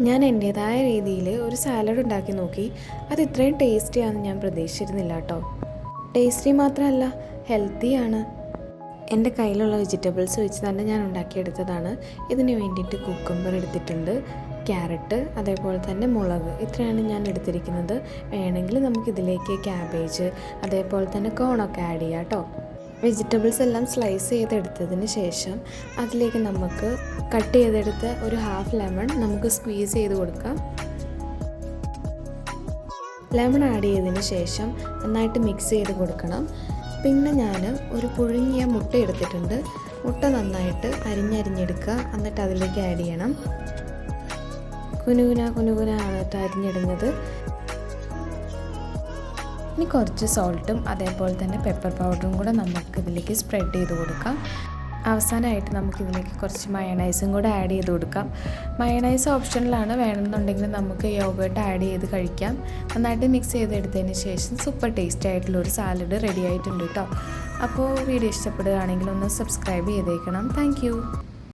ഞാൻ എൻ്റേതായ രീതിയിൽ ഒരു സാലഡ് ഉണ്ടാക്കി നോക്കി. അത് ഇത്രയും ടേസ്റ്റിയാണെന്ന് ഞാൻ പ്രതീക്ഷിച്ചിരുന്നില്ല കേട്ടോ. ടേസ്റ്റി മാത്രമല്ല, ഹെൽത്തിയാണ്. എൻ്റെ കയ്യിലുള്ള വെജിറ്റബിൾസ് വെച്ച് തന്നെ ഞാൻ ഉണ്ടാക്കിയെടുത്തതാണ്. ഇതിന് വേണ്ടിയിട്ട് കുക്കുംബർ എടുത്തിട്ടുണ്ട്, ക്യാരറ്റ്, അതേപോലെ തന്നെ മുളക്, ഇത്രയാണ് ഞാൻ എടുത്തിരിക്കുന്നത്. വേണമെങ്കിൽ നമുക്കിതിലേക്ക് ക്യാബേജ്, അതേപോലെ തന്നെ കോണൊക്കെ ആഡ് ചെയ്യാം കേട്ടോ. വെജിറ്റബിൾസ് എല്ലാം സ്ലൈസ് ചെയ്തെടുത്തതിന് ശേഷം അതിലേക്ക് നമുക്ക് കട്ട് ചെയ്തെടുത്ത ഒരു ഹാഫ് ലെമൺ നമുക്ക് സ്ക്വീസ് ചെയ്ത് കൊടുക്കാം. ലെമൺ ആഡ് ചെയ്തതിന് ശേഷം നന്നായിട്ട് മിക്സ് ചെയ്ത് കൊടുക്കണം. പിന്നെ ഞാൻ ഒരു പുഴുങ്ങിയ മുട്ട എടുത്തിട്ടുണ്ട്. മുട്ട നന്നായിട്ട് അരിഞ്ഞെടുക്കുക, എന്നിട്ട് അതിലേക്ക് ആഡ് ചെയ്യണം. കുനുകുന ആണ് അരിഞ്ഞിടുന്നത്. ഇനി കുറച്ച് സോൾട്ടും അതേപോലെ തന്നെ പെപ്പർ പൗഡറും കൂടെ നമുക്ക് ഇതിലേക്ക് സ്പ്രെഡ് ചെയ്ത് കൊടുക്കാം. അവസാനമായിട്ട് നമുക്കിതിലേക്ക് കുറച്ച് മയണൈസും കൂടെ ആഡ് ചെയ്ത് കൊടുക്കാം. മയണൈസ് ഓപ്ഷനിലാണ്, വേണമെന്നുണ്ടെങ്കിൽ നമുക്ക് യോഗേർട്ട് ആഡ് ചെയ്ത് കഴിക്കാം. നന്നായിട്ട് മിക്സ് ചെയ്തെടുത്തതിന് ശേഷം സൂപ്പർ ടേസ്റ്റി ആയിട്ടുള്ളൊരു സാലഡ് റെഡി ആയിട്ടുണ്ട് കേട്ടോ. അപ്പോൾ വീഡിയോ ഇഷ്ടപ്പെടുകയാണെങ്കിൽ ഒന്ന് സബ്സ്ക്രൈബ് ചെയ്തേക്കണം. താങ്ക്